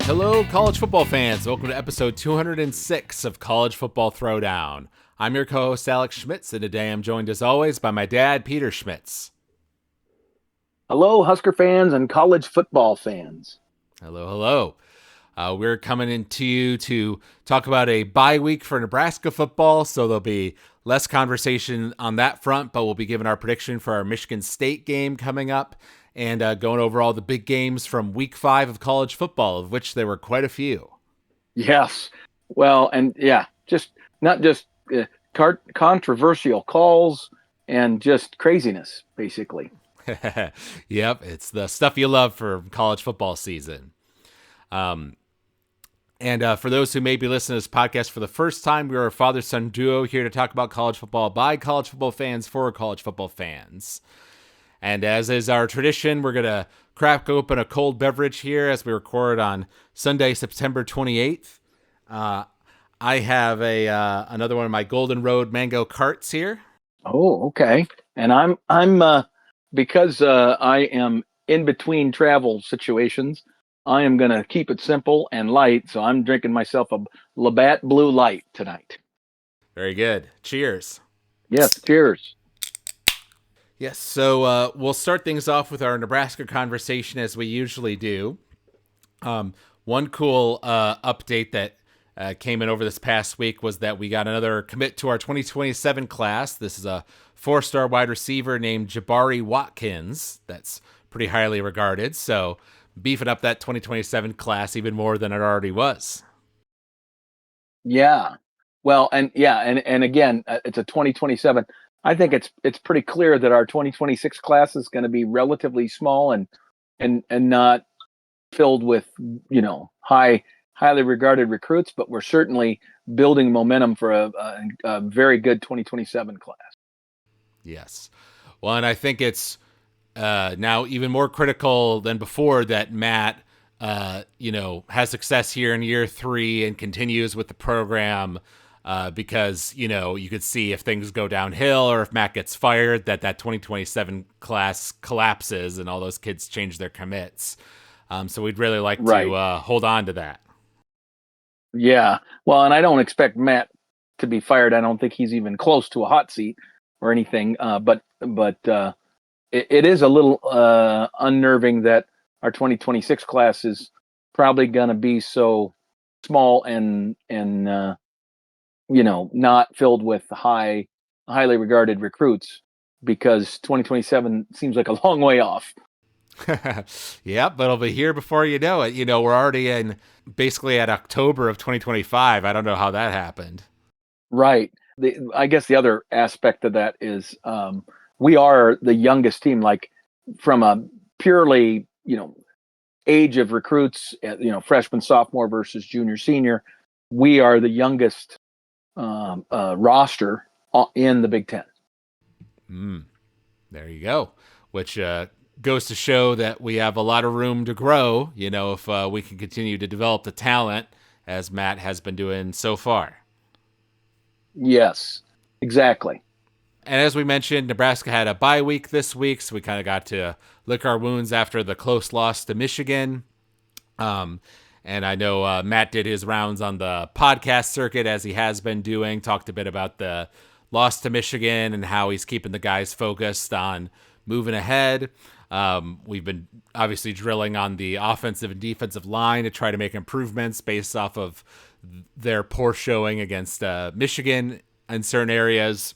Hello, college football fans. Welcome to episode 206 of College Football Throwdown. I'm your co-host, Alex Schmitz, and today I'm joined, as always, by my dad, Peter Schmitz. Hello, Husker fans and college football fans. Hello. We're coming into you to talk about a bye week for Nebraska football, so there'll be less conversation on that front, but we'll be giving our prediction for our Michigan State game coming up and going over all the big games from week 5 of college football, of which there were quite a few. Yes. Well, and yeah, not just controversial calls and just craziness, basically. Yep, it's the stuff you love for college football season. And for those who may be listening to this podcast for the first time, we are a father-son duo here to talk about college football by college football fans for college football fans. And as is our tradition, we're going to crack open a cold beverage here as we record on Sunday, September 28th. I have another one of my Golden Road Mango Carts here. Oh, okay. And I'm because I am in between travel situations, I am going to keep it simple and light. So I'm drinking myself a Labatt Blue Light tonight. Very good. Cheers. Yes, cheers. Yes, so we'll start things off with our Nebraska conversation as we usually do. One cool update that came in over this past week was that we got another commit to our 2027 class. This is a 4-star wide receiver named Jabari Watkins. That's pretty highly regarded, so beefing up that 2027 class even more than it already was. Yeah. Well, and again, it's a 2027. I think it's pretty clear that our 2026 class is going to be relatively small and not filled with, highly regarded recruits, but we're certainly building momentum for a very good 2027 class. Yes. Well, and I think it's now even more critical than before that Matt, has success here in year 3 and continues with the program. Because, you could see if things go downhill or if Matt gets fired, that 2027 class collapses and all those kids change their commits. So we'd really like to hold on to that. Yeah. Well, and I don't expect Matt to be fired. I don't think he's even close to a hot seat or anything. But it is a little unnerving that our 2026 class is probably going to be so small and not filled with highly regarded recruits, because 2027 seems like a long way off. Yeah, but it'll be here before you know it. We're already basically at October of 2025. I don't know how that happened. Right. I guess the other aspect of that is we are the youngest team, like from a purely, age of recruits, freshman, sophomore versus junior, senior. We are the youngest roster in the Big Ten. There you go. Which goes to show that we have a lot of room to grow, if we can continue to develop the talent as Matt has been doing so far. Yes, exactly. And as we mentioned, Nebraska had a bye week this week, so we kind of got to lick our wounds after the close loss to Michigan. And I know Matt did his rounds on the podcast circuit, as he has been doing, talked a bit about the loss to Michigan and how he's keeping the guys focused on moving ahead. We've been obviously drilling on the offensive and defensive line to try to make improvements based off of their poor showing against Michigan in certain areas.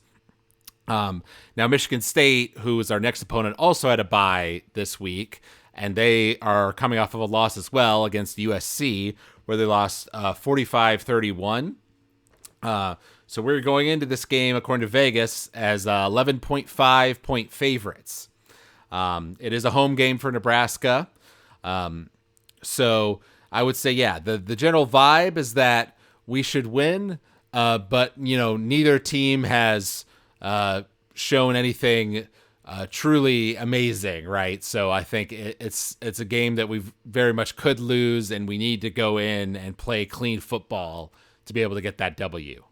Now, Michigan State, who is our next opponent, also had a bye this week. And they are coming off of a loss as well against USC, where they lost 45-31. So we're going into this game, according to Vegas, as 11.5 point favorites. It is a home game for Nebraska. So I would say, the general vibe is that we should win, but, neither team has shown anything truly amazing, right? So I think it's a game that we very much could lose, and we need to go in and play clean football to be able to get that W.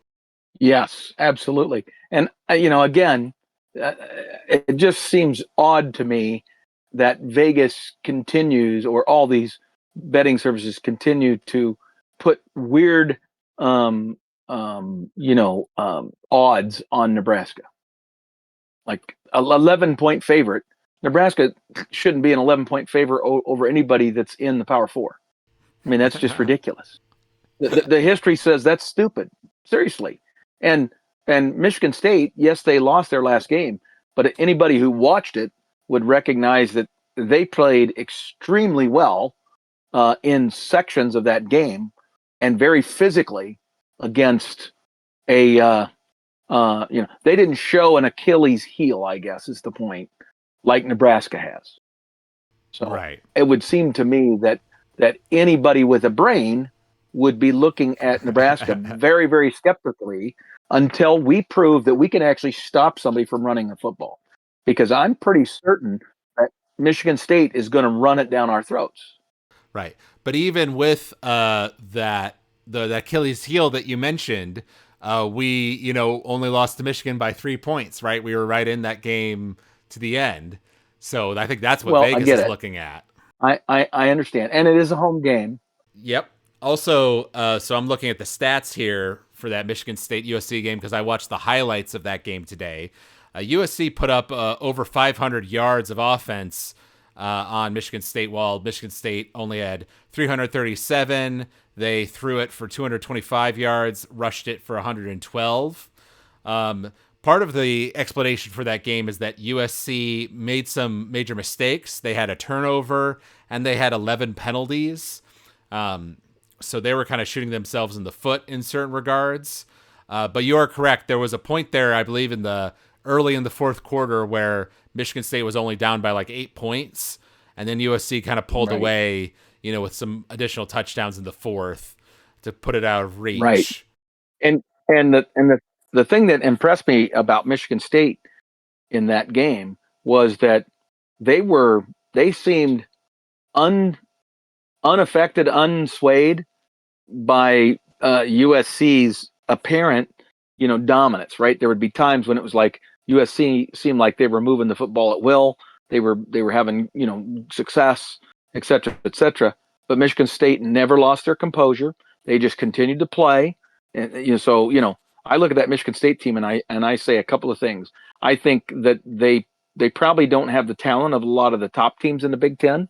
Yes, absolutely. And again, it just seems odd to me that Vegas continues, or all these betting services continue to put weird, odds on Nebraska. Like 11-point favorite. Nebraska shouldn't be an 11-point favorite over anybody that's in the Power Four. I mean, that's just ridiculous. The history says that's stupid. Seriously. And Michigan State, yes, they lost their last game, but anybody who watched it would recognize that they played extremely well in sections of that game, and very physically against a they didn't show an Achilles heel, I guess is the point, like Nebraska has. So Right. it would seem to me that anybody with a brain would be looking at Nebraska very, very skeptically until we prove that we can actually stop somebody from running the football. Because I'm pretty certain that Michigan State is going to run it down our throats. Right. But even with the Achilles heel that you mentioned, we, only lost to Michigan by 3 points, right? We were right in that game to the end. So I think that's what Vegas is looking at. I understand. And it is a home game. Yep. Also, so I'm looking at the stats here for that Michigan State USC game because I watched the highlights of that game today. USC put up over 500 yards of offense on Michigan State, while Michigan State only had 337. They threw it for 225 yards, rushed it for 112. Part of the explanation for that game is that USC made some major mistakes. They had a turnover and they had 11 penalties. So they were kind of shooting themselves in the foot in certain regards. But you are correct. There was a point there, I believe, early in the fourth quarter where Michigan State was only down by like 8 points. And then USC kind of pulled away, with some additional touchdowns in the fourth to put it out of reach. Right. And the thing that impressed me about Michigan State in that game was that they seemed unaffected, unswayed by USC's apparent, dominance. Right? There would be times when it was like USC seemed like they were moving the football at will. They were having success, et cetera. But Michigan State never lost their composure. They just continued to play, and so I look at that Michigan State team and I say a couple of things. I think that they probably don't have the talent of a lot of the top teams in the Big Ten,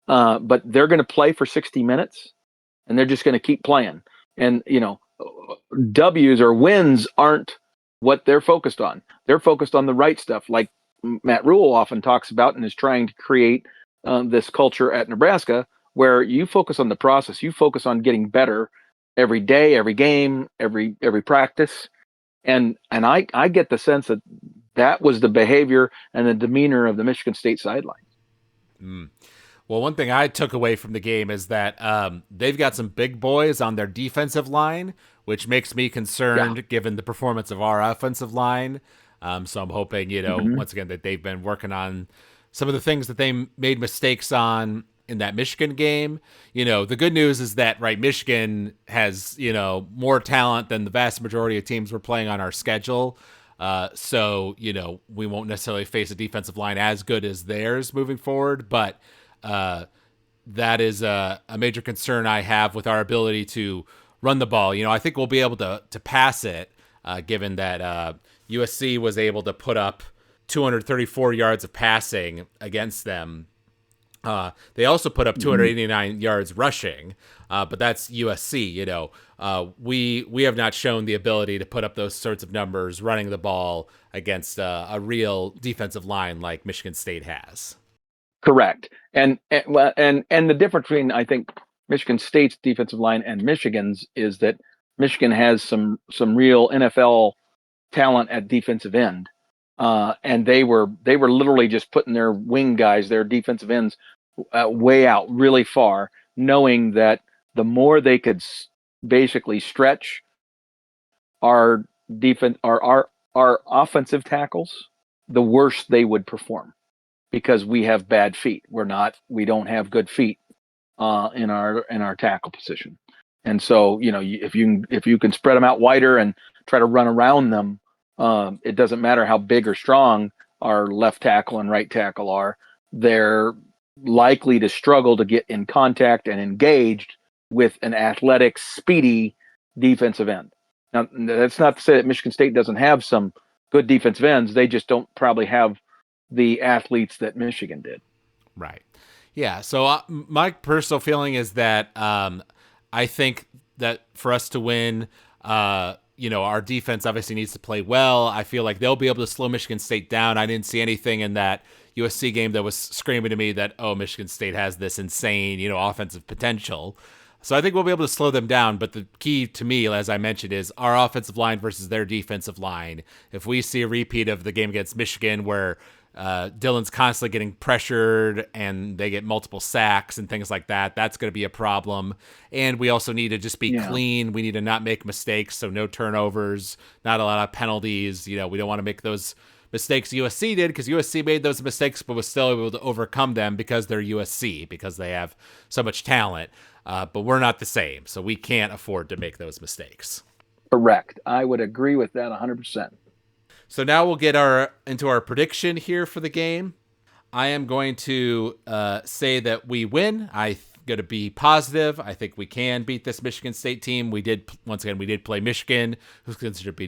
but they're going to play for 60 minutes, and they're just going to keep playing. And W's or wins aren't what they're focused on. They're focused on the right stuff, like Matt Rule often talks about and is trying to create this culture at Nebraska, where you focus on the process. You focus on getting better every day, every game, every practice. And I get the sense that was the behavior and the demeanor of the Michigan State sideline. Well, one thing I took away from the game is that they've got some big boys on their defensive line, which makes me concerned given the performance of our offensive line. So I'm hoping, once again, that they've been working on some of the things that they made mistakes on in that Michigan game. The good news is that, right, Michigan has, more talent than the vast majority of teams we're playing on our schedule. So, we won't necessarily face a defensive line as good as theirs moving forward, but that is a major concern I have with our ability to run the ball. I think we'll be able to pass it, given that USC was able to put up 234 yards of passing against them. They also put up 289 yards rushing, but that's USC. We have not shown the ability to put up those sorts of numbers running the ball against a real defensive line like Michigan State has. Correct. And the difference between, I think, Michigan State's defensive line and Michigan's is that Michigan has some real NFL talent at defensive end. And they were literally just putting their wing guys, their defensive ends, way out really far, knowing that the more they could basically stretch our offensive tackles, the worse they would perform, because we have bad feet. We don't have good feet in our tackle position. And so, if you can spread them out wider and try to run around them, It doesn't matter how big or strong our left tackle and right tackle are; they're likely to struggle to get in contact and engaged with an athletic, speedy defensive end. Now, that's not to say that Michigan State doesn't have some good defensive ends. They just don't probably have the athletes that Michigan did. Right. Yeah. So my personal feeling is that I think that for us to win, our defense obviously needs to play well. I feel like they'll be able to slow Michigan State down. I didn't see anything in that USC game that was screaming to me that, oh, Michigan State has this insane, offensive potential. So I think we'll be able to slow them down. But the key to me, as I mentioned, is our offensive line versus their defensive line. If we see a repeat of the game against Michigan where Dylan's constantly getting pressured and they get multiple sacks and things like that, that's going to be a problem. And we also need to just be clean. We need to not make mistakes, so no turnovers, not a lot of penalties. We don't want to make those mistakes USC did, because USC made those mistakes but was still able to overcome them because they're USC, because they have so much talent. But we're not the same, so we can't afford to make those mistakes. Correct. I would agree with that 100%. So now we'll get into our prediction here for the game. I am going to say that we win. I'm going to be positive. I think we can beat this Michigan State team. We did play Michigan, who's considered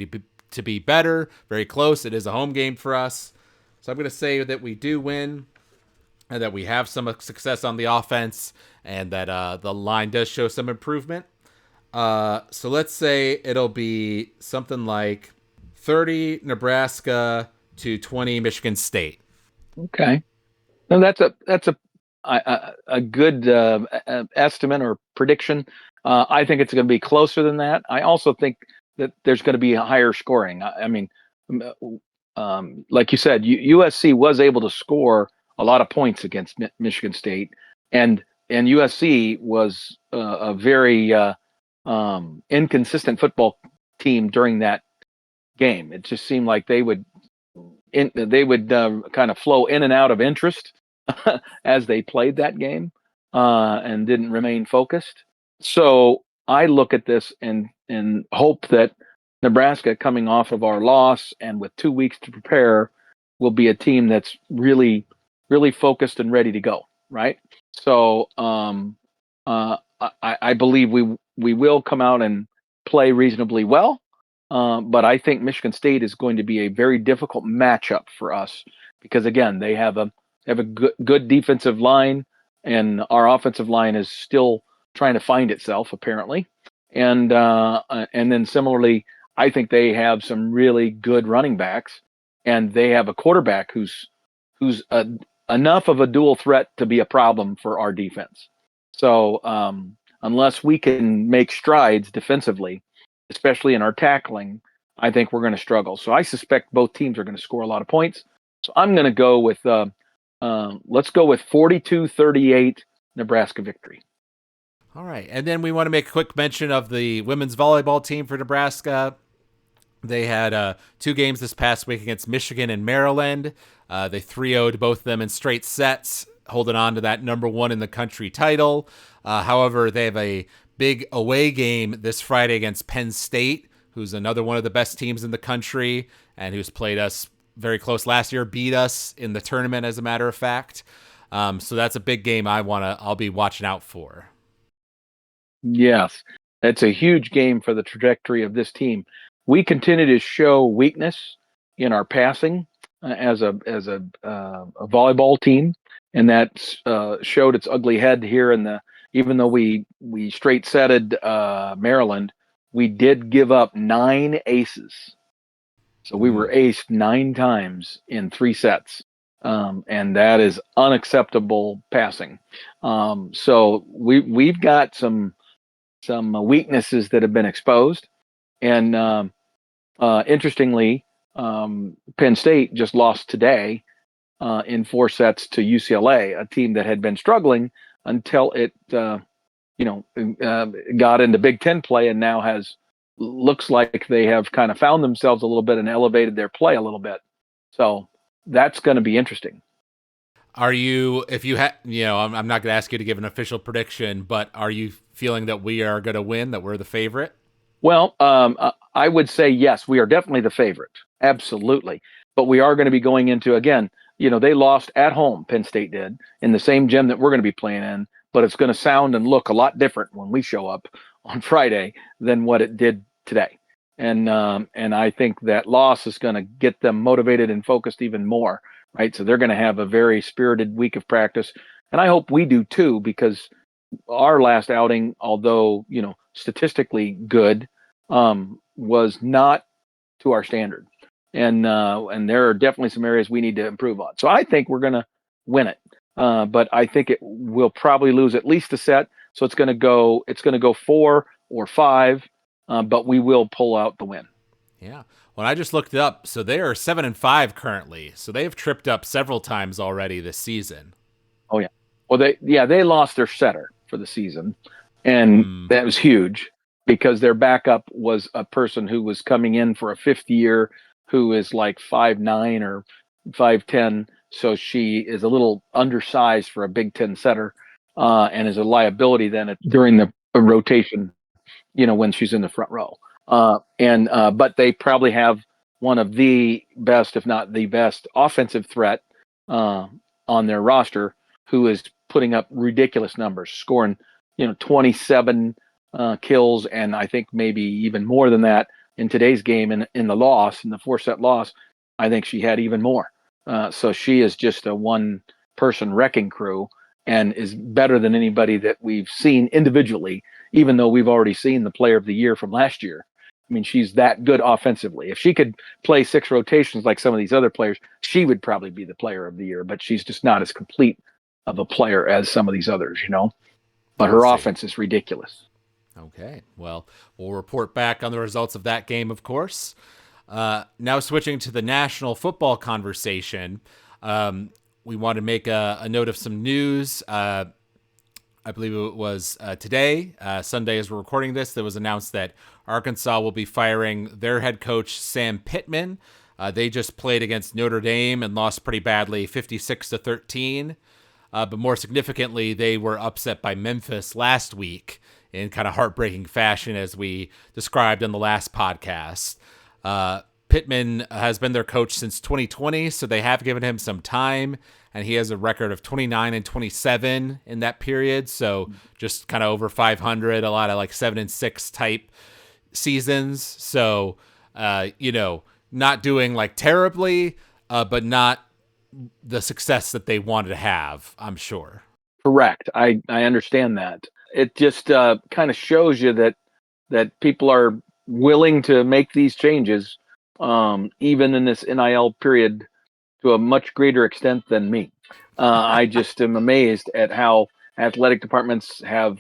to be better, very close. It is a home game for us. So I'm going to say that we do win, and that we have some success on the offense, and that the line does show some improvement. So let's say it'll be something like 30 Nebraska to 20 Michigan State. Okay. No, that's a good estimate or prediction. I think it's going to be closer than that. I also think that there's going to be a higher scoring. I mean, like you said, USC was able to score a lot of points against Michigan State, and USC was a very inconsistent football team during that game. It just seemed like they would kind of flow in and out of interest as they played that game, and didn't remain focused. So I look at this and hope that Nebraska, coming off of our loss and with 2 weeks to prepare, will be a team that's really, really focused and ready to go. Right. So I believe we will come out and play reasonably well. But I think Michigan State is going to be a very difficult matchup for us, because again, they have a good defensive line, and our offensive line is still trying to find itself, apparently. And then similarly, I think they have some really good running backs, and they have a quarterback who's enough of a dual threat to be a problem for our defense. So unless we can make strides defensively, especially in our tackling, I think we're going to struggle. So I suspect both teams are going to score a lot of points. So I'm going to go with, let's go with 42-38 Nebraska victory. All right. And then we want to make a quick mention of the women's volleyball team for Nebraska. They had 2 games this past week against Michigan and Maryland. They 3-0'd both of them in straight sets, holding on to that number 1 in the country title. However, they have a big away game this Friday against Penn State, who's another one of the best teams in the country and who's played us very close last year, beat us in the tournament, as a matter of fact. So that's a big game I'll be watching out for. Yes, that's a huge game for the trajectory of this team. We continue to show weakness in our passing as a volleyball team, and that showed its ugly head here in the. Even though we straight setted Maryland, we did give up 9 aces. So we were aced 9 times in 3 sets. And that is unacceptable passing. So we've got some weaknesses that have been exposed. And interestingly, Penn State just lost today in 4 sets to UCLA, a team that had been struggling until it got into Big Ten play, and now looks like they have kind of found themselves a little bit and elevated their play a little bit. So that's going to be interesting. Are you, if you had, I'm not going to ask you to give an official prediction, but are you feeling that we are going to win, that we're the favorite? Well, I would say yes, we are definitely the favorite. Absolutely. But we are going to be going into, again, they lost at home, Penn State did, in the same gym that we're going to be playing in, but it's going to sound and look a lot different when we show up on Friday than what it did today. And I think that loss is going to get them motivated and focused even more, right? So they're going to have a very spirited week of practice. And I hope we do too, because our last outing, although statistically good, was not to our standard, and there are definitely some areas we need to improve on. So I think we're going to win it, but I think it will probably lose at least a set. So it's going to go 4 or 5, but we will pull out the win. Yeah. Well, I just looked it up. So they are 7-5 currently. So they've tripped up several times already this season. Oh yeah. Well, they lost their setter for the season, and that was huge because their backup was a person who was coming in for a 5th year, who is like 5'9" or 5'10". So she is a little undersized for a Big Ten setter, and is a liability then during the rotation, when she's in the front row. But they probably have one of the best, if not the best, offensive threat on their roster, who is putting up ridiculous numbers, scoring 27 kills, and I think maybe even more than that in today's game. In the 4-set loss, I think she had even more. So she is just a one-person wrecking crew and is better than anybody that we've seen individually, even though we've already seen the player of the year from last year. I mean, she's that good offensively. If she could play 6 rotations like some of these other players, she would probably be the player of the year, but she's just not as complete of a player as some of these others, But her offense is ridiculous. Okay. Well, we'll report back on the results of that game, of course. Now switching to the national football conversation, we want to make a note of some news. I believe it was today, Sunday, as we're recording this, that was announced that Arkansas will be firing their head coach, Sam Pittman. They just played against Notre Dame and lost pretty badly, 56-13. But more significantly, they were upset by Memphis last week in kind of heartbreaking fashion, as we described in the last podcast. Pittman has been their coach since 2020, so they have given him some time, and he has a record of 29-27 in that period. So just kind of over 500, a lot of like 7-6 type seasons. So, not doing like terribly, but not the success that they wanted to have, I'm sure. Correct. I understand that. It just kind of shows you that people are willing to make these changes, even in this NIL period, to a much greater extent than me. I just am amazed at how athletic departments have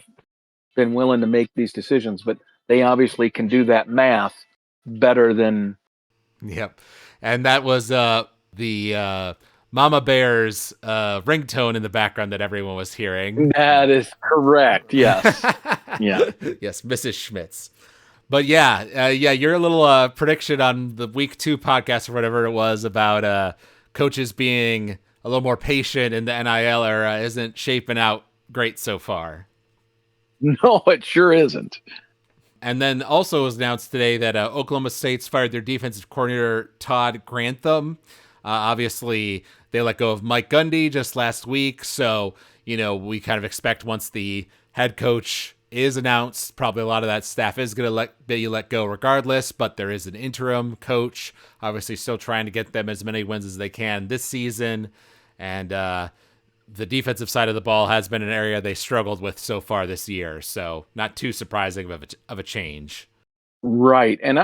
been willing to make these decisions, but they obviously can do that math better than. Yep. And that was the Mama Bear's ringtone in the background that everyone was hearing. That is correct. Yes. Yeah. Yes, Mrs. Schmitz. But your little prediction on the week 2 podcast or whatever it was about coaches being a little more patient in the NIL era isn't shaping out great so far. No, it sure isn't. And then also it was announced today that Oklahoma State's fired their defensive coordinator, Todd Grantham. Obviously, they let go of Mike Gundy just last week. So, we kind of expect once the head coach is announced, probably a lot of that staff is going to be let go regardless. But there is an interim coach, obviously still trying to get them as many wins as they can this season. And the defensive side of the ball has been an area they struggled with so far this year. So not too surprising of a change. Right. And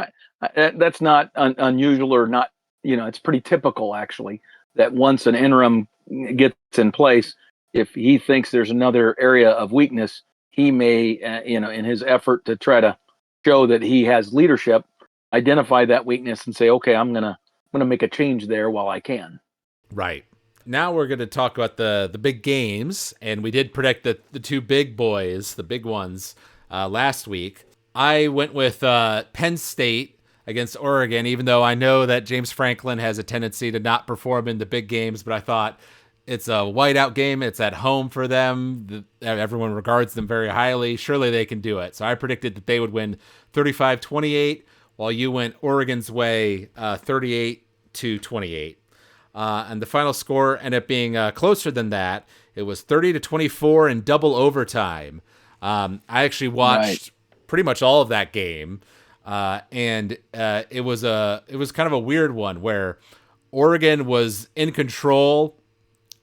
that's not unusual or not. It's pretty typical, actually, that once an interim gets in place, if he thinks there's another area of weakness, he may, in his effort to try to show that he has leadership, identify that weakness and say, okay, I'm gonna make a change there while I can. Right. Now we're going to talk about the big games, and we did predict the 2 big boys, the big ones, last week. I went with Penn State against Oregon, even though I know that James Franklin has a tendency to not perform in the big games, but I thought It's a whiteout game. It's at home for them. Everyone regards them very highly. Surely they can do it. So I predicted that they would win 35-28, while you went Oregon's way, 38-28. And the final score ended up being closer than that. It was 30-24 in double overtime. I actually watched pretty much all of that game, and it was kind of a weird one where Oregon was in control,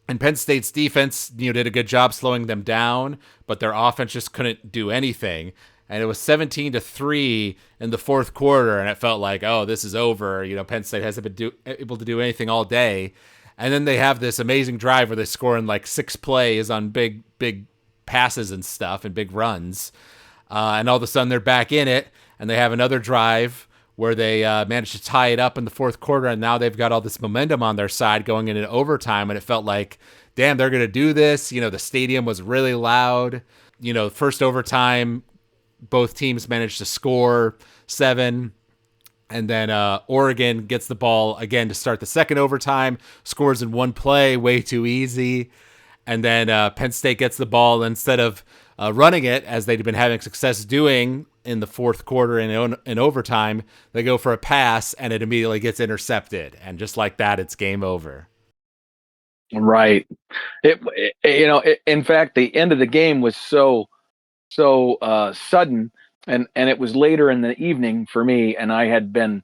and Penn State's defense, did a good job slowing them down, but their offense just couldn't do anything. And it was 17-3 in the fourth quarter, and it felt like, oh, this is over. Penn State hasn't been able to do anything all day. And then they have this amazing drive where they score in like 6 plays on big passes and stuff and big runs. And all of a sudden they're back in it, and they have another drive where they managed to tie it up in the fourth quarter, and now they've got all this momentum on their side going into overtime, and it felt like, damn, they're going to do this. The stadium was really loud. First overtime, both teams managed to score 7, and then Oregon gets the ball again to start the second overtime, scores in 1 play, way too easy, and then Penn State gets the ball, instead of running it, as they'd been having success doing in the fourth quarter and in overtime, they go for a pass, and it immediately gets intercepted. And just like that, it's game over. Right. In fact, the end of the game was so sudden, and it was later in the evening for me, and I had been,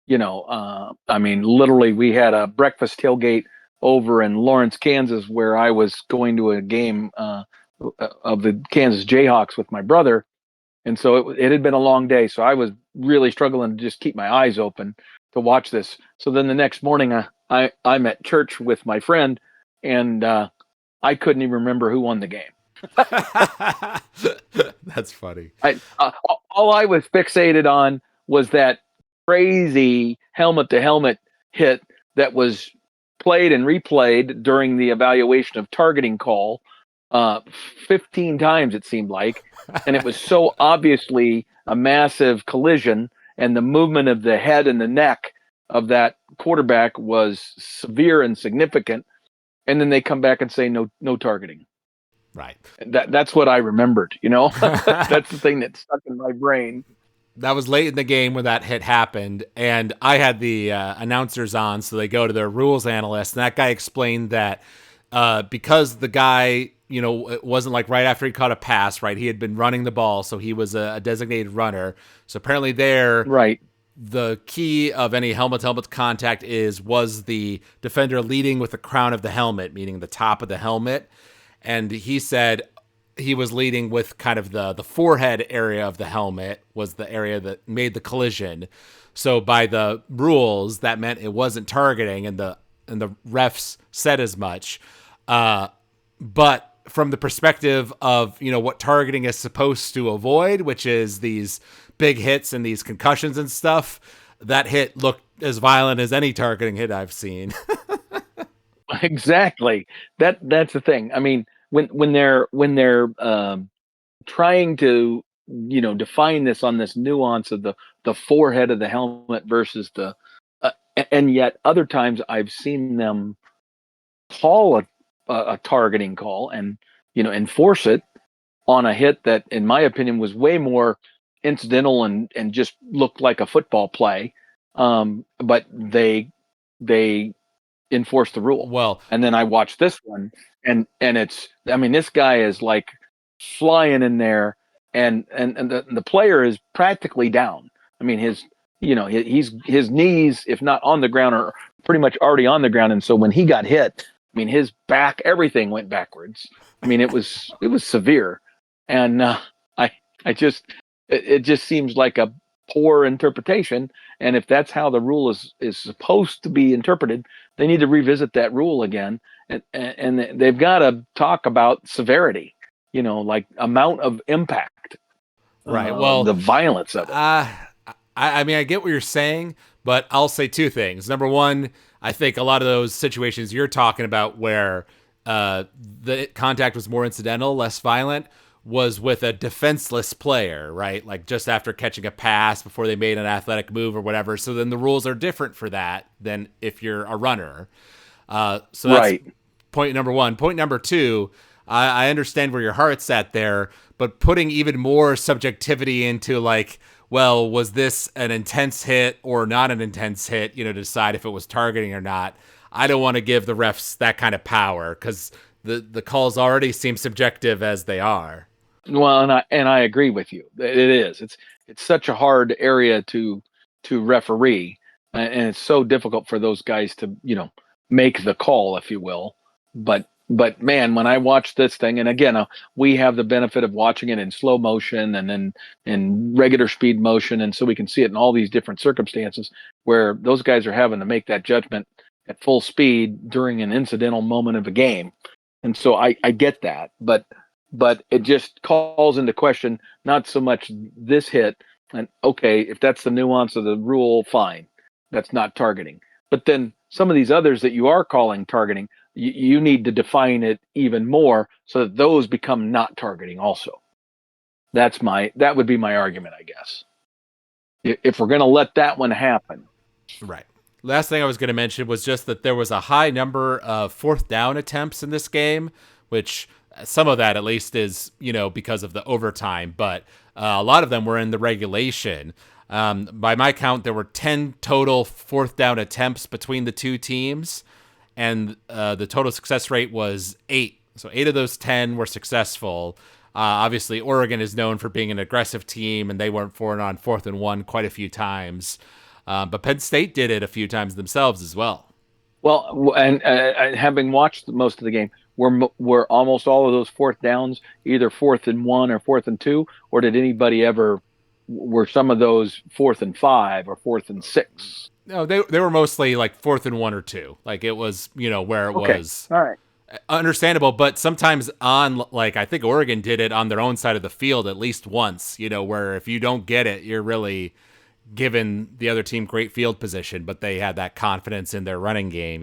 literally we had a breakfast tailgate over in Lawrence, Kansas, where I was going to a game of the Kansas Jayhawks with my brother. And so it had been a long day. So I was really struggling to just keep my eyes open to watch this. So then the next morning, I'm at church with my friend, and I couldn't even remember who won the game. That's funny. All I was fixated on was that crazy helmet-to-helmet hit that was played and replayed during the evaluation of targeting call 15 times, it seemed like. And it was so obviously a massive collision, and the movement of the head and the neck of that quarterback was severe and significant. And then they come back and say no targeting. Right. That's what I remembered. That's the thing that stuck in my brain. That was late in the game when that hit happened, and I had the announcers on, so they go to their rules analyst, and that guy explained that because the guy, it wasn't like right after he caught a pass, right? He had been running the ball, so he was a designated runner. So apparently right. The key of any helmet-to-helmet contact was the defender leading with the crown of the helmet, meaning the top of the helmet. And he said he was leading with kind of the forehead area of the helmet was the area that made the collision. So by the rules, that meant it wasn't targeting, and the refs said as much. But from the perspective of, what targeting is supposed to avoid, which is these big hits and these concussions and stuff, that hit looked as violent as any targeting hit I've seen. Exactly. That's the thing. I mean, when they're trying to, define this on this nuance of the forehead of the helmet versus and yet other times I've seen them call a targeting call and, enforce it on a hit that, in my opinion, was way more incidental and just looked like a football play. But they enforce the rule. Well, and then I watched this one, and this guy is like flying in there, and the player is practically down. I mean, his knees, if not on the ground, are pretty much already on the ground. And so when he got hit, his back, everything went backwards. It was severe. And it just seems like a poor interpretation. And if that's how the rule is supposed to be interpreted, they need to revisit that rule again. And they've got to talk about severity, like amount of impact. Right. Well, the violence of it. I get what you're saying, but I'll say 2 things. Number one, I think a lot of those situations you're talking about where the contact was more incidental, less violent, was with a defenseless player, right? Like just after catching a pass before they made an athletic move or whatever. So then the rules are different for that than if you're a runner. So that's point number one. Point number two, I understand where your heart's at there, but putting even more subjectivity into like, well, was this an intense hit or not an intense hit, to decide if it was targeting or not. I don't want to give the refs that kind of power because the calls already seem subjective as they are. Well, and I agree with you. It is. It's such a hard area to referee, and it's so difficult for those guys to make the call, if you will. But man, when I watch this thing, and again, we have the benefit of watching it in slow motion and then in regular speed motion, and so we can see it in all these different circumstances where those guys are having to make that judgment at full speed during an incidental moment of a game. And so I get that, but it just calls into question not so much this hit, and okay, if that's the nuance of the rule, fine, that's not targeting. But then some of these others that you are calling targeting, you need to define it even more so that those become not targeting also. That would be my argument, I guess. If we're going to let that one happen. Right. Last thing I was going to mention was just that there was a high number of fourth down attempts in this game, which some of that at least is, because of the overtime, but a lot of them were in the regulation. By my count, there were 10 total fourth down attempts between the two teams, and the total success rate was 8. So 8 of those 10 were successful. Obviously, Oregon is known for being an aggressive team, and they went for it on 4th and 1 quite a few times. But Penn State did it a few times themselves as well. Well, and having watched most of the game, were almost all of those fourth downs either 4th and 1 or 4th and 2, or did anybody ever? Were some of those 4th and 5 or 4th and 6? No, they were mostly like 4th and 1 or 2. Like it was, where it was. All right. Understandable, but sometimes on, like, I think Oregon did it on their own side of the field at least once, where if you don't get it, you're really giving the other team great field position, but they had that confidence in their running game,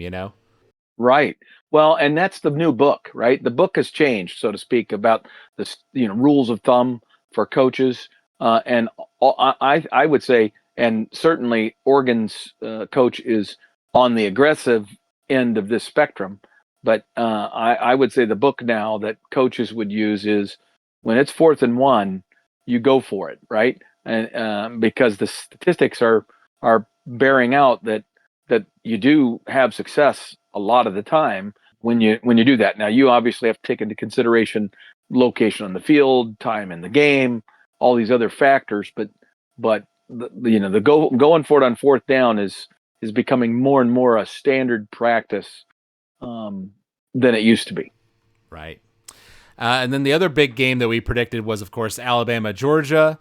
Right. Well, and that's the new book, right? The book has changed, so to speak, about the rules of thumb for coaches. And I would say, and certainly Oregon's coach is on the aggressive end of this spectrum. But I would say the book now that coaches would use is when it's 4th and 1, you go for it, right? And because the statistics are bearing out that you do have success a lot of the time when you do that. Now, you obviously have to take into consideration location on the field, time in the game, all these other factors, but the going for it on 4th down is becoming more and more a standard practice than it used to be. Right. And then the other big game that we predicted was, of course, Alabama-Georgia.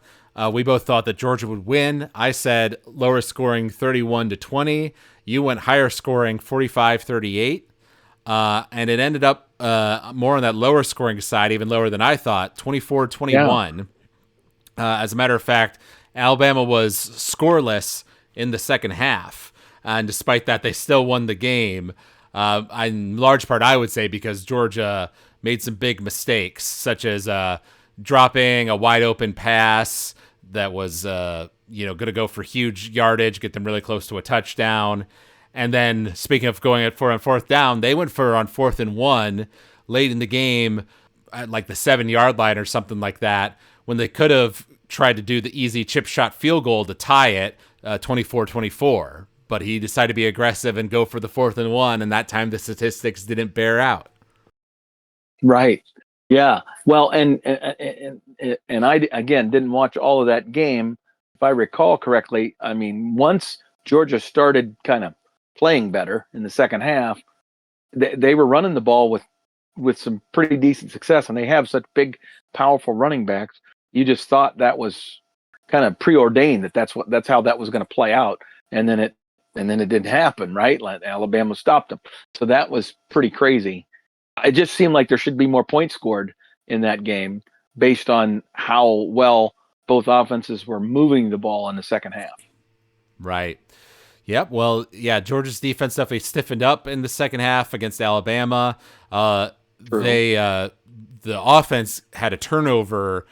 We both thought that Georgia would win. I said lower scoring 31-20. You went higher scoring 45-38. And it ended up more on that lower scoring side, even lower than I thought, 24-21. Yeah. As a matter of fact, Alabama was scoreless in the second half. And despite that, they still won the game. In large part, I would say, because Georgia made some big mistakes, such as dropping a wide open pass that was going to go for huge yardage, get them really close to a touchdown. And then, speaking of going for on 4th down, they went for on 4th and 1 late in the game at like the 7-yard line or something like that, when they could have tried to do the easy chip shot field goal to tie it 24-24. But he decided to be aggressive and go for the 4th and 1, and that time the statistics didn't bear out. Right. Yeah. Well, and I again didn't watch all of that game. If I recall correctly, I mean, once Georgia started kind of playing better in the second half, they were running the ball with some pretty decent success, and they have such big, powerful running backs. You just thought that was kind of preordained that's how that was going to play out, and then it didn't happen, right? Like Alabama stopped them, so that was pretty crazy. It just seemed like there should be more points scored in that game based on how well both offenses were moving the ball in the second half. Right. Yep. Well, yeah, Georgia's defense definitely stiffened up in the second half against Alabama. The offense had a turnover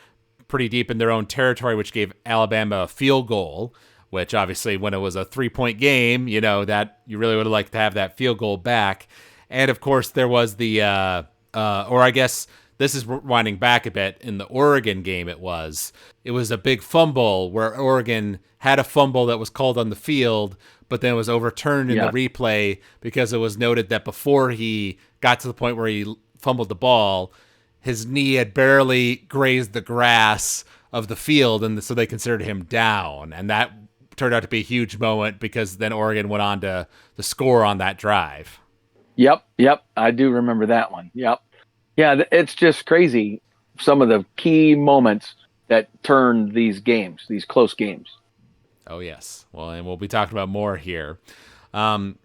pretty deep in their own territory, which gave Alabama a field goal, which obviously when it was a 3-point game, that you really would have liked to have that field goal back. And of course, there was or I guess this is winding back a bit. In the Oregon game, it was a big fumble where Oregon had a fumble that was called on the field, but then it was overturned in the replay because it was noted that before he got to the point where he fumbled the ball, his knee had barely grazed the grass of the field, and so they considered him down. And that turned out to be a huge moment because then Oregon went on to score on that drive. Yep. I do remember that one. Yep. Yeah, it's just crazy. Some of the key moments that turned these games, these close games. Oh, yes. Well, and we'll be talking about more here. Now,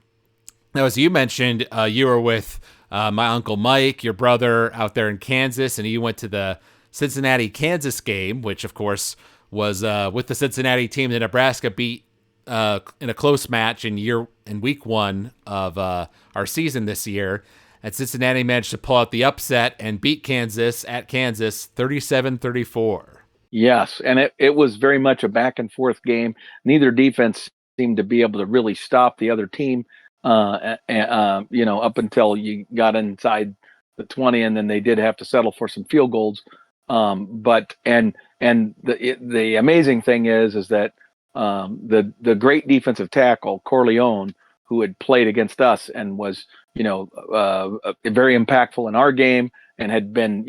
as you mentioned, you were with my Uncle Mike, your brother, out there in Kansas, and you went to the Cincinnati-Kansas game, which, of course, was with the Cincinnati team that Nebraska beat in a close match in week 1 of our season this year. And Cincinnati managed to pull out the upset and beat Kansas at Kansas 37-34. Yes, and it was very much a back and forth game. Neither defense seemed to be able to really stop the other team, up until you got inside the 20, and then they did have to settle for some field goals. But the amazing thing is that the great defensive tackle Corleone, who had played against us and was very impactful in our game and had been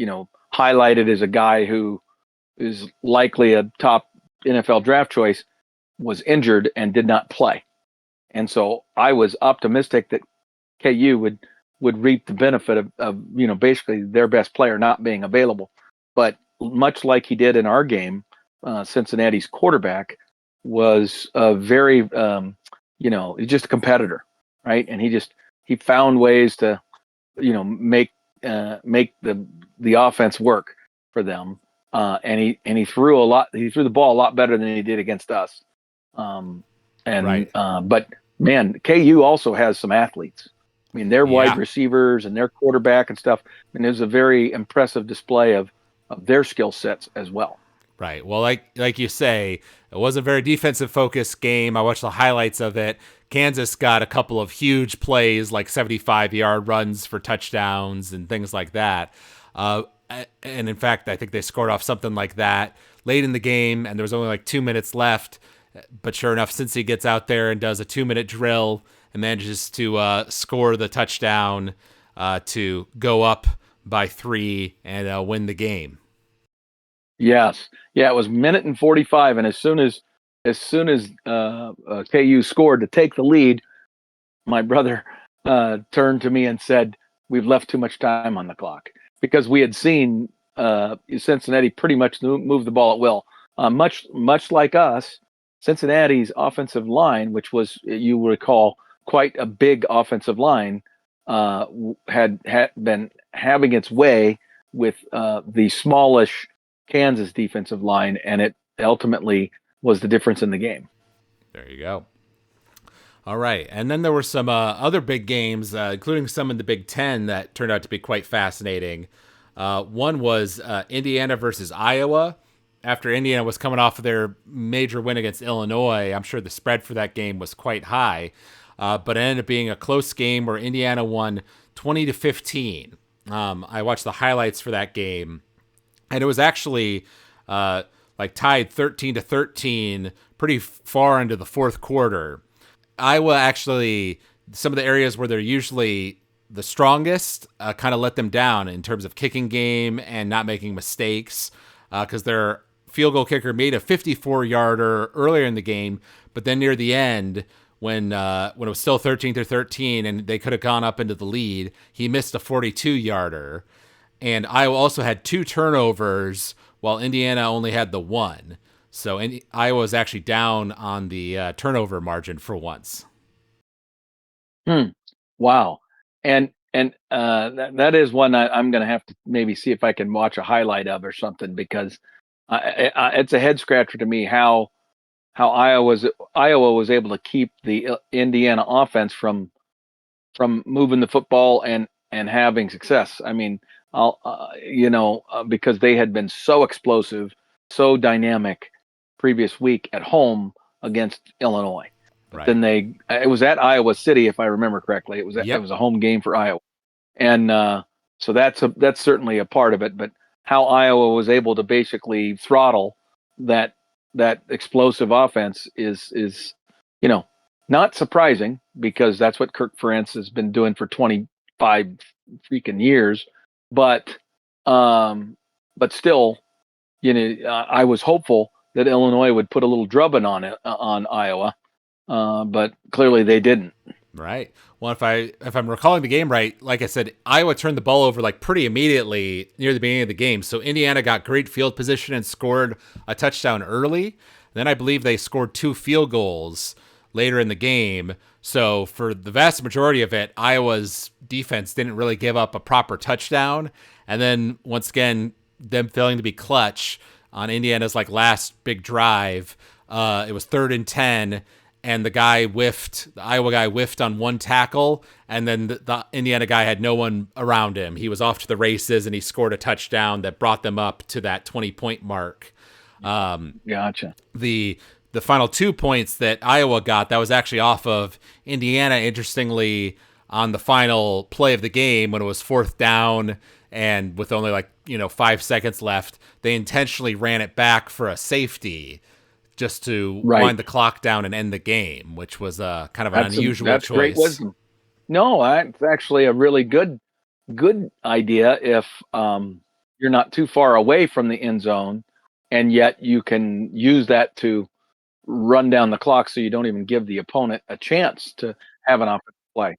highlighted as a guy who is likely a top NFL draft choice, was injured and did not play. And so I was optimistic that KU would reap the benefit of basically their best player not being available. But much like he did in our game, Cincinnati's quarterback was a very he's just a competitor, right? And he found ways to make the offense work for them. And he threw the ball a lot better than he did against us. Right. But man, KU also has some athletes. I mean, their wide receivers and their quarterback and stuff. I mean, it was a very impressive display of their skill sets as well. Right. Well, like you say, it was a very defensive focused game. I watched the highlights of it. Kansas got a couple of huge plays, like 75-yard runs for touchdowns and things like that. And in fact, I think they scored off something like that late in the game, and there was only like 2 minutes left. But sure enough, Cincy gets out there and does a 2-minute drill and manages to score the touchdown to go up by 3 and win the game. Yes. Yeah, it was minute and 45, and as soon as KU scored to take the lead, my brother turned to me and said, "We've left too much time on the clock," because we had seen Cincinnati pretty much move the ball at will. Much like us, Cincinnati's offensive line, which was, you will recall, quite a big offensive line, had been having its way with the smallish Kansas defensive line, and it ultimately was the difference in the game. There you go. All right. And then there were some other big games, including some in the Big Ten, that turned out to be quite fascinating. One was Indiana versus Iowa. After Indiana was coming off of their major win against Illinois, I'm sure the spread for that game was quite high. But it ended up being a close game where Indiana won 20-15. I watched the highlights for that game, and it was actually like tied 13-13 pretty far into the fourth quarter. Iowa actually, some of the areas where they're usually the strongest, kind of let them down in terms of kicking game and not making mistakes, because their field goal kicker made a 54-yarder earlier in the game, but then near the end, when it was still 13-13 and they could have gone up into the lead, he missed a 42-yarder. And Iowa also had 2 turnovers, while Indiana only had the 1. So Iowa was actually down on the turnover margin for once. Wow. And that is one I'm going to have to maybe see if I can watch a highlight of or something, because it's a head scratcher to me how Iowa was able to keep the Indiana offense from moving the football and having success. I mean, because they had been so explosive, so dynamic previous week at home against Illinois. Right. Then it was at Iowa City, if I remember correctly. It was a home game for Iowa. and so that's certainly a part of it. But how Iowa was able to basically throttle that that explosive offense is you know not surprising, because that's what Kirk Ferentz has been doing for 25 freaking years. But but still, I was hopeful that Illinois would put a little drubbing on it on Iowa, but clearly they didn't. Right. Well, if I'm recalling the game right, like I said, Iowa turned the ball over like pretty immediately near the beginning of the game. So Indiana got great field position and scored a touchdown early. Then I believe they scored 2 field goals later in the game. So for the vast majority of it, Iowa's defense didn't really give up a proper touchdown. And then once again, them failing to be clutch on Indiana's like last big drive. It was 3rd and 10. And the Iowa guy whiffed on one tackle, and then the Indiana guy had no one around him. He was off to the races, and he scored a touchdown that brought them up to that 20-point mark. Gotcha. The final 2 points that Iowa got, that was actually off of Indiana, interestingly, on the final play of the game when it was 4th down and with only 5 seconds left. They intentionally ran it back for a safety just to wind the clock down and end the game, which was kind of an unusual choice. Great wisdom. No, that's actually a really good idea if you're not too far away from the end zone, and yet you can use that to run down the clock so you don't even give the opponent a chance to have an offensive play.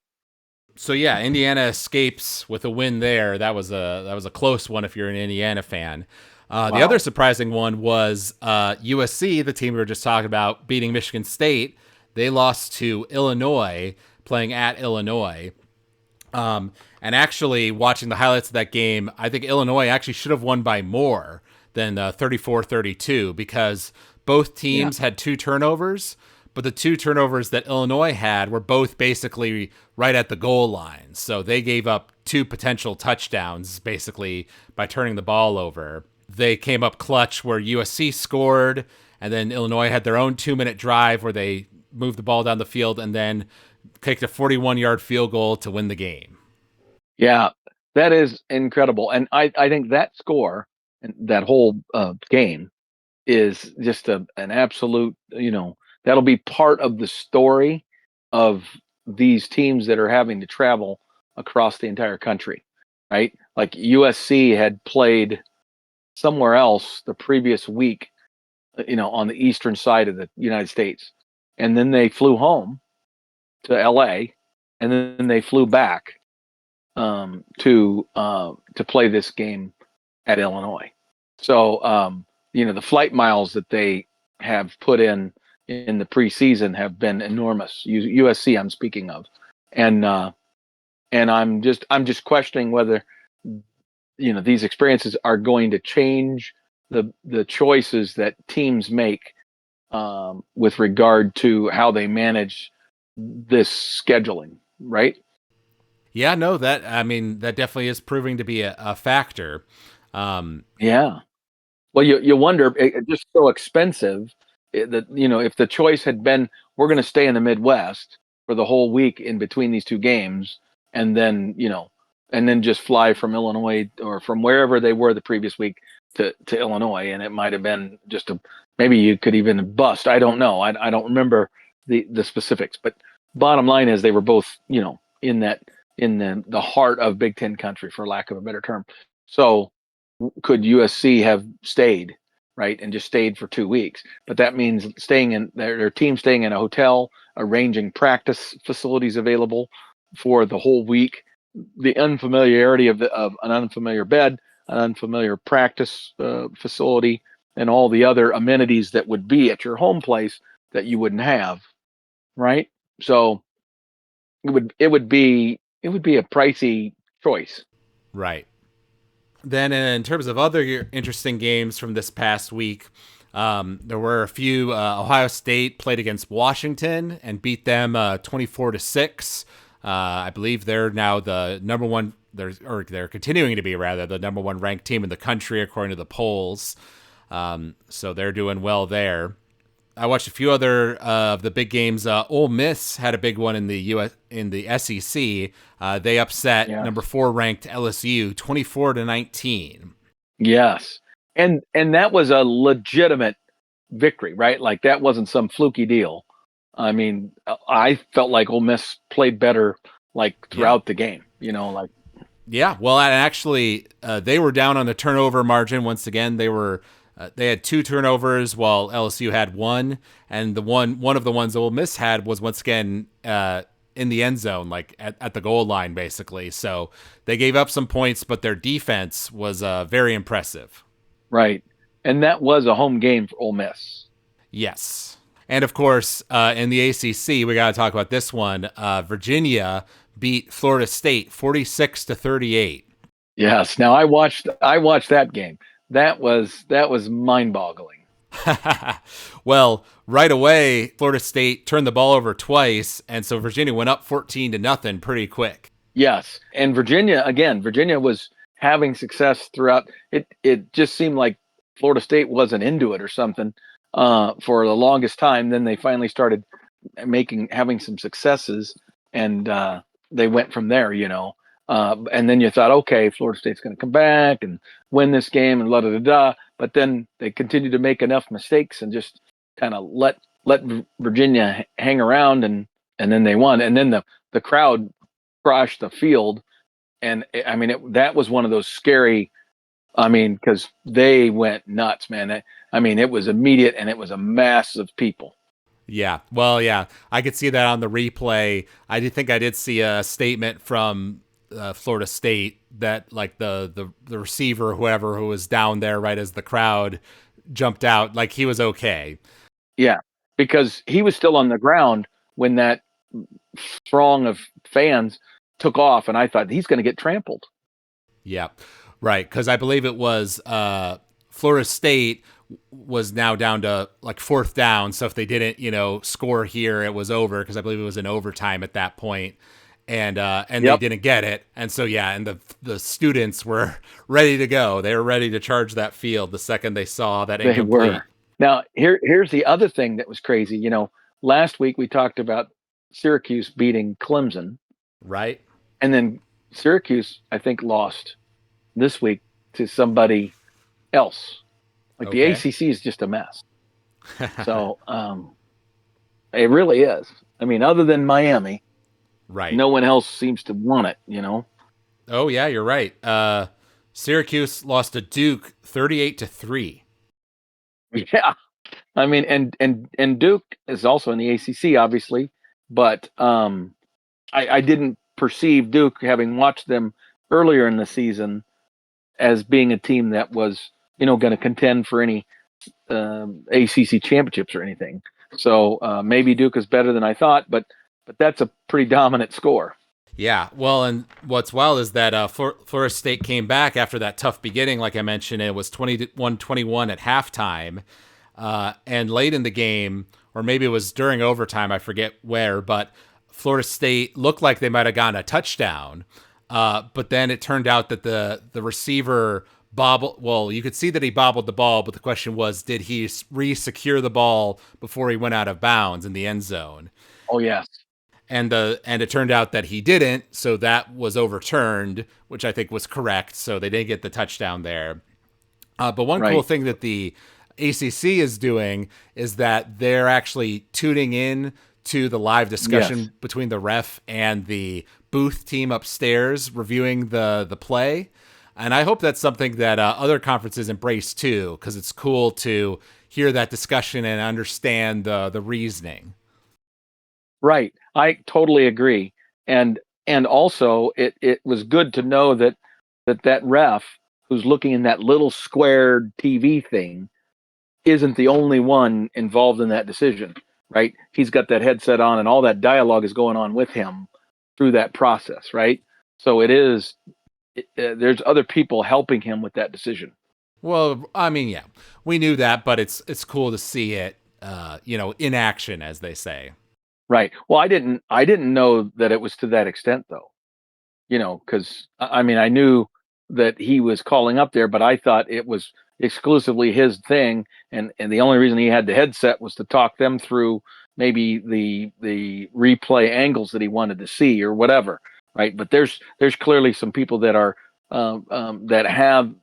So yeah, Indiana escapes with a win there. That was a close one if you're an Indiana fan. Wow. The other surprising one was USC, the team we were just talking about, beating Michigan State. They lost to Illinois, playing at Illinois. And actually, watching the highlights of that game, I think Illinois actually should have won by more than 34-32, because both teams had 2 turnovers, but the 2 turnovers that Illinois had were both basically right at the goal line. So they gave up 2 potential touchdowns, basically, by turning the ball over. They came up clutch where USC scored, and then Illinois had their own 2-minute drive where they moved the ball down the field and then kicked a 41-yard field goal to win the game. Yeah, that is incredible. And I think that score and that whole game is just an absolute, that'll be part of the story of these teams that are having to travel across the entire country, right? Like USC had played somewhere else the previous week, on the eastern side of the United States. And then they flew home to LA, and then they flew back to play this game at Illinois. So, the flight miles that they have put in the preseason have been enormous. USC, I'm speaking of. And I'm just questioning whether these experiences are going to change the choices that teams make with regard to how they manage this scheduling, right? Yeah, no, that definitely is proving to be a factor. Yeah. Well, you wonder, it's just so expensive that, if the choice had been, we're going to stay in the Midwest for the whole week in between these 2 games, and then, and then just fly from Illinois or from wherever they were the previous week to Illinois. And it might have been just maybe you could even bust. I don't know. I don't remember the specifics, but bottom line is they were both, in the heart of Big Ten country, for lack of a better term. So could USC have stayed, right, and just stayed for 2 weeks? But that means staying in their team, staying in a hotel, arranging practice facilities available for the whole week, the unfamiliarity of an unfamiliar bed, an unfamiliar practice facility, and all the other amenities that would be at your home place that you wouldn't have, right? So it would be a pricey choice. Right. Then in terms of other interesting games from this past week, there were a few. Ohio State played against Washington and beat them 24-6. I believe they're now the number one. They're continuing to be, rather, the number 1 ranked team in the country according to the polls. So they're doing well there. I watched a few other of the big games. Ole Miss had a big one in the SEC. They upset Yes. number 4 ranked LSU 24-19. Yes. And that was a legitimate victory, right? Like that wasn't some fluky deal. I mean, I felt like Ole Miss played better like Yeah. throughout the game, like. Yeah, well, and actually, they were down on the turnover margin once again. They had 2 turnovers while LSU had 1, and the one of the ones Ole Miss had was once again in the end zone, like at the goal line, basically. So they gave up some points, but their defense was very impressive. Right, and that was a home game for Ole Miss. Yes. And of course, in the ACC, we got to talk about this one. Virginia beat Florida State 46-38. Yes. Now I watched that game. That was mind-boggling. Well, right away, Florida State turned the ball over twice, and so Virginia went up 14-0 pretty quick. Yes, and Virginia was having success throughout. It just seemed like Florida State wasn't into it or something for the longest time. Then they finally started having some successes, and they went from there. And then you thought, okay, Florida State's going to come back and win this game and da. But then they continued to make enough mistakes and just kind of let Virginia hang around, and then they won. And then the crowd crashed the field, and I mean that was one of those scary. I mean, because they went nuts, man. I mean, it was immediate, and it was a mass of people. Yeah, well, yeah, I could see that on the replay. I did see a statement from Florida State that like the receiver, whoever who was down there right as the crowd jumped out, like he was okay. Yeah, because he was still on the ground when that throng of fans took off, and I thought he's going to get trampled. Yeah, right. Because I believe it was Florida State was now down to like 4th down. So if they didn't, score here, it was over. Because I believe it was in overtime at that point. And they didn't get it, and so and the students were ready to go. They were ready to charge that field the second they saw that incomplete. They were. Now here's the other thing that was crazy. Last week we talked about Syracuse beating Clemson, right? And then Syracuse, I think, lost this week to somebody else. Like the ACC is just a mess. So it really is. I mean, other than Miami. Right. No one else seems to want it, Oh yeah, you're right. Syracuse lost to Duke 38-3. Yeah. I mean, and Duke is also in the ACC, obviously, but I didn't perceive Duke, having watched them earlier in the season, as being a team that was, going to contend for any ACC championships or anything. So maybe Duke is better than I thought, but that's a pretty dominant score. Yeah, well, and what's wild is that Florida State came back after that tough beginning. Like I mentioned, it was 21-21 at halftime. And late in the game, or maybe it was during overtime, I forget where, but Florida State looked like they might have gotten a touchdown. But then it turned out that the receiver bobbled. Well, you could see that he bobbled the ball, but the question was, did he re-secure the ball before he went out of bounds in the end zone? Oh, yes. And it turned out that he didn't, so that was overturned, which I think was correct. So they didn't get the touchdown there. But one cool thing that the ACC is doing is that they're actually tuning in to the live discussion between the ref and the booth team upstairs reviewing the play. And I hope that's something that other conferences embrace too, because it's cool to hear that discussion and understand the reasoning. Right. I totally agree. And also it was good to know that ref who's looking in that little squared TV thing isn't the only one involved in that decision, right? He's got that headset on and all that dialogue is going on with him through that process, right? So there's other people helping him with that decision. Well, I mean, yeah, we knew that, but it's cool to see it, in action, as they say. Right. Well, I didn't know that it was to that extent, though. Because I mean, I knew that he was calling up there, but I thought it was exclusively his thing, and the only reason he had the headset was to talk them through maybe the replay angles that he wanted to see or whatever, right? But there's clearly some people that are that have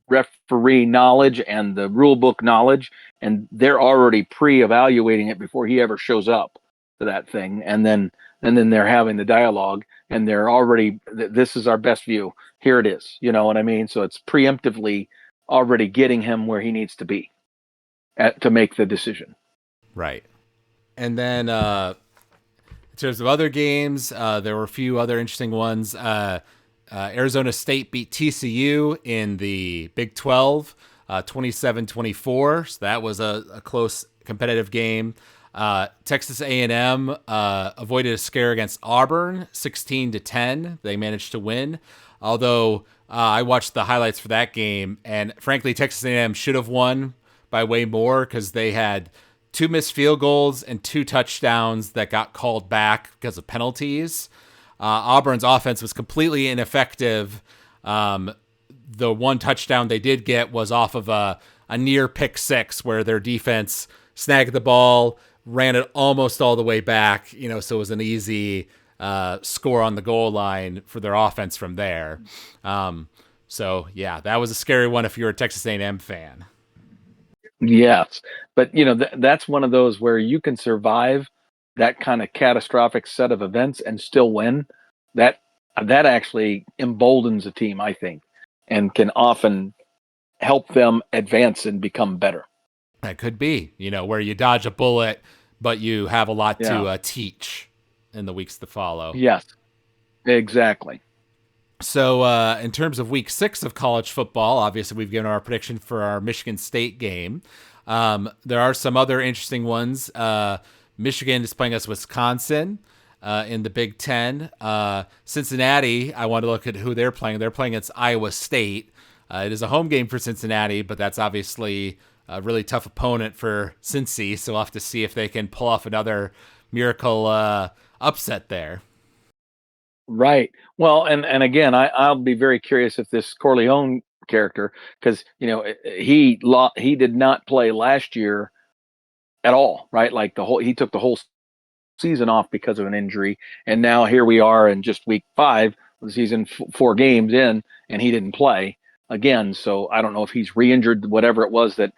referee knowledge and the rule book knowledge, and they're already pre-evaluating it before he ever shows up to that thing, and then they're having the dialogue, and they're already, this is our best view, here it is, you know what I mean? So it's preemptively already getting him where he needs to be to make the decision. Right. And then in terms of other games, there were a few other interesting ones. Arizona State beat TCU in the Big 12, 27-24. So that was a close competitive game. Texas A&M avoided a scare against Auburn, 16-10. They managed to win. Although I watched the highlights for that game, and frankly, Texas A&M should have won by way more because they had 2 missed field goals and 2 touchdowns that got called back because of penalties. Auburn's offense was completely ineffective. The 1 touchdown they did get was off of a near pick 6 where their defense snagged the ball, ran it almost all the way back, so it was an easy score on the goal line for their offense from there. So yeah, that was a scary one if you're a Texas A&M fan. Yes, but that's one of those where you can survive that kind of catastrophic set of events and still win. That actually emboldens a team, I think, and can often help them advance and become better. That could be, where you dodge a bullet, but you have a lot to teach in the weeks to follow. Yes, exactly. So in terms of week 6 of college football, obviously we've given our prediction for our Michigan State game. There are some other interesting ones. Michigan is playing us Wisconsin in the Big 10. Cincinnati, I want to look at who they're playing. They're playing against Iowa State. It is a home game for Cincinnati, but that's obviously a really tough opponent for Cincy, so we'll have to see if they can pull off another miracle upset there. Right. Well, and again, I'll be very curious if this Corleone character, because he did not play last year at all, right? Like he took the whole season off because of an injury, and now here we are in just week 5 of the season, 4 games in, and he didn't play again. So I don't know if he's re-injured, whatever it was that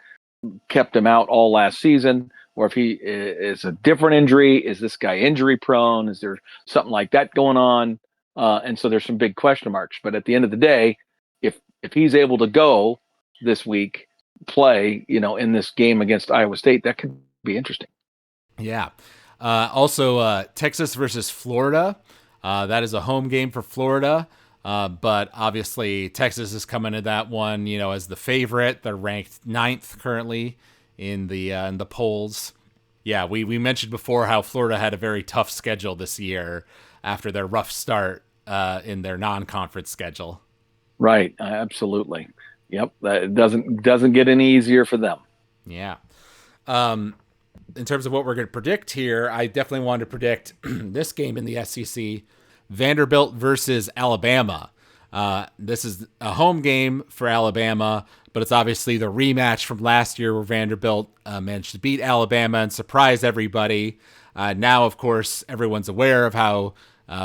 kept him out all last season, or if he is a different injury. Is this guy injury prone? Is there something like that going on? And so there's some big question marks. But at the end of the day, if he's able to go this week, play, in this game against Iowa State, that could be interesting. Yeah. Also, Texas versus Florida. That is a home game for Florida. But obviously Texas is coming to that one, as the favorite. They're ranked 9th currently in the polls. Yeah, we mentioned before how Florida had a very tough schedule this year after their rough start in their non-conference schedule. Right, absolutely. Yep, it doesn't get any easier for them. Yeah. In terms of what we're going to predict here, I definitely wanted to predict this game in the SEC. Vanderbilt versus Alabama. This is a home game for Alabama, but it's obviously the rematch from last year where Vanderbilt managed to beat Alabama and surprise everybody. Now, of course, everyone's aware of how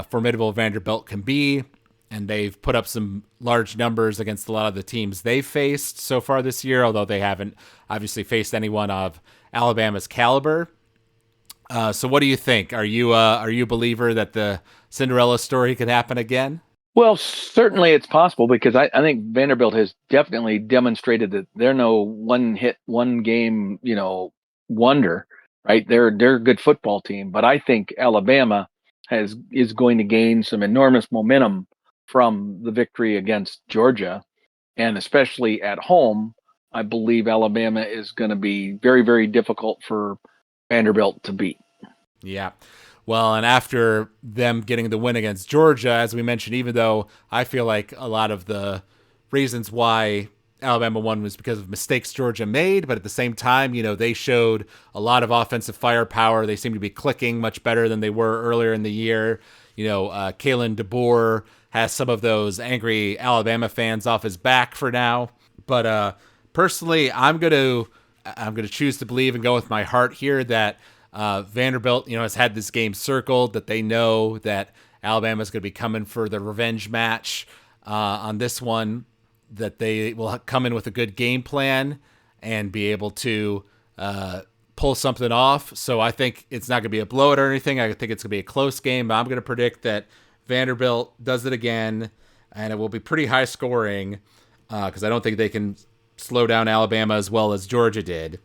formidable Vanderbilt can be, and they've put up some large numbers against a lot of the teams they've faced so far this year, although they haven't obviously faced anyone of Alabama's caliber. So what do you think? Are you a believer that the Cinderella story could happen again? Well, certainly it's possible, because I think Vanderbilt has definitely demonstrated that they're no one game, wonder, right? They're a good football team, but I think Alabama is going to gain some enormous momentum from the victory against Georgia, and especially at home. I believe Alabama is going to be very, very difficult for Vanderbilt to beat. Yeah. Well, and after them getting the win against Georgia, as we mentioned, even though I feel like a lot of the reasons why Alabama won was because of mistakes Georgia made, but at the same time, they showed a lot of offensive firepower. They seem to be clicking much better than they were earlier in the year. Kalen DeBoer has some of those angry Alabama fans off his back for now. But personally, I'm gonna choose to believe and go with my heart here that Vanderbilt, has had this game circled, that they know that Alabama's going to be coming for the revenge match on this one, that they will come in with a good game plan and be able to pull something off. So I think it's not going to be a blowout or anything. I think it's going to be a close game, but I'm going to predict that Vanderbilt does it again, and it will be pretty high scoring because I don't think they can slow down Alabama as well as Georgia did.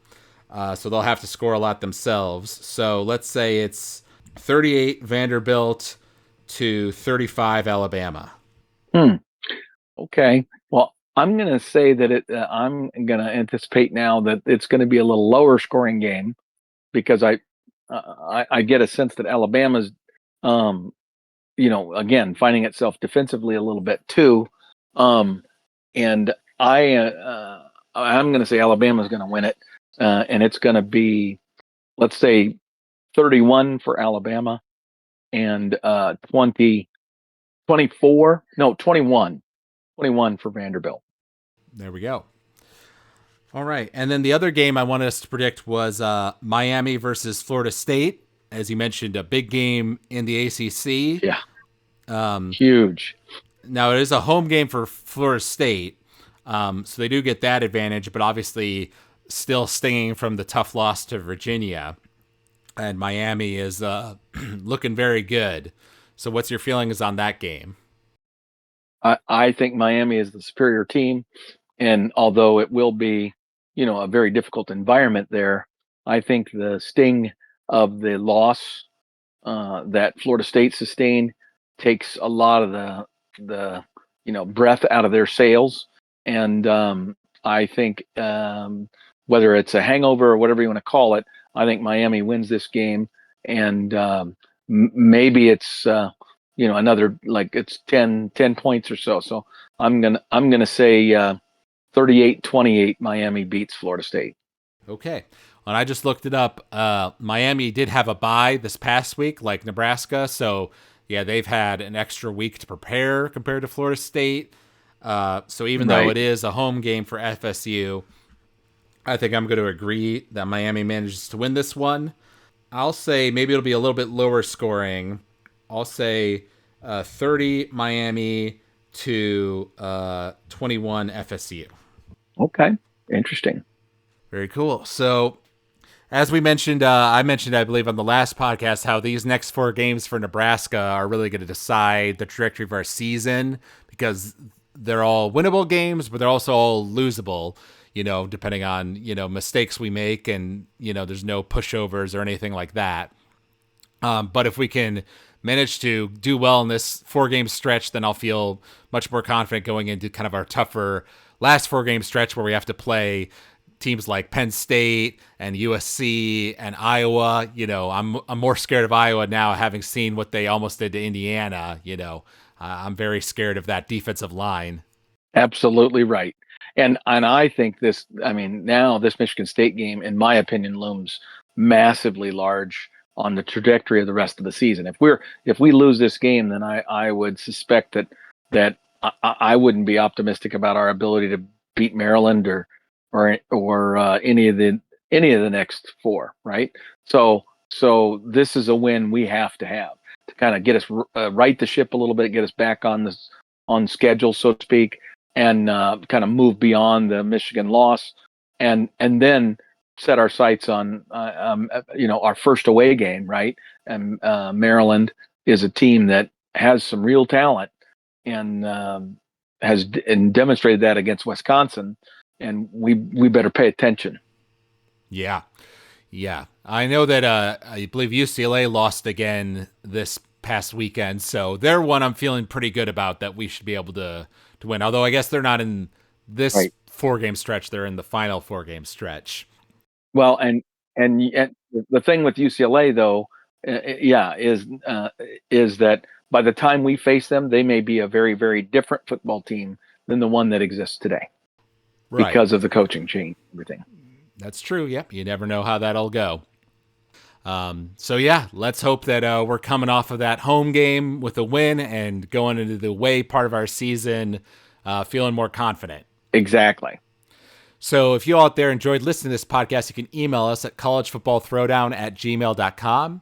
So they'll have to score a lot themselves. So let's say it's 38 Vanderbilt to 35 Alabama. Okay. Well, I'm going to say that I'm going to anticipate now that it's going to be a little lower scoring game because I get a sense that Alabama's, again, finding itself defensively a little bit too. And I'm going to say Alabama's going to win it. And it's going to be, let's say, 31 for Alabama and 21 for Vanderbilt. There we go. All right. And then the other game I wanted us to predict was Miami versus Florida State. As you mentioned, a big game in the ACC. Yeah. Huge. Now, it is a home game for Florida State, so they do get that advantage, but obviously still stinging from the tough loss to Virginia. And Miami is looking very good. So what's your feelings on that game? I think Miami is the superior team. And although it will be, a very difficult environment there, I think the sting of the loss that Florida State sustained takes a lot of the breath out of their sails. And I think whether it's a hangover or whatever you want to call it, I think Miami wins this game. And maybe it's another, like, it's 10 points or so. So I'm gonna say 38-28 Miami beats Florida State. Okay. Well, I just looked it up. Miami did have a bye this past week, like Nebraska. So, yeah, they've had an extra week to prepare compared to Florida State. So even though it is a home game for FSU, I think I'm going to agree that Miami manages to win this one. I'll say maybe it'll be a little bit lower scoring. I'll say 30 Miami to 21 FSU. Okay. Interesting. Very cool. So, as we mentioned, I believe, on the last podcast, how these next 4 games for Nebraska are really going to decide the trajectory of our season, because they're all winnable games, but they're also all losable, depending on, mistakes we make, and, there's no pushovers or anything like that. But if we can manage to do well in this 4-game stretch, then I'll feel much more confident going into kind of our tougher last 4-game stretch where we have to play teams like Penn State and USC and Iowa. I'm more scared of Iowa now, having seen what they almost did to Indiana. I'm very scared of that defensive line. Absolutely right. And I think now this Michigan State game, in my opinion, looms massively large on the trajectory of the rest of the season. If we lose this game, then I would suspect that I wouldn't be optimistic about our ability to beat Maryland or any of the next 4, right? So this is a win we have to kind of get us right the ship a little bit, get us back on schedule, so to speak, and kind of move beyond the Michigan loss, and then set our sights on our first away game, right? And Maryland is a team that has some real talent and has demonstrated that against Wisconsin, and we better pay attention. Yeah. I know that I believe UCLA lost again this past weekend, so they're one I'm feeling pretty good about that we should be able to win. Although I guess they're not in this 4-game stretch; they're in the final 4-game stretch. Well, and the thing with UCLA though, is that by the time we face them, they may be a very, very different football team than the one that exists today, because of the coaching change, everything. That's true. Yep. You never know how that'll go. So yeah, let's hope that we're coming off of that home game with a win and going into the away part of our season feeling more confident. Exactly. So if you out there enjoyed listening to this podcast, you can email us at collegefootballthrowdown@gmail.com. You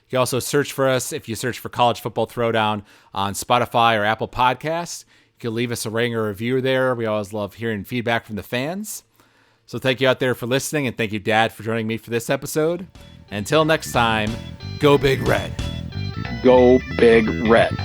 can also search for us if you search for College Football Throwdown on Spotify or Apple Podcasts. You can leave us a rating or review there. We always love hearing feedback from the fans. So thank you out there for listening, and thank you, Dad, for joining me for this episode. And until next time, go Big Red. Go Big Red.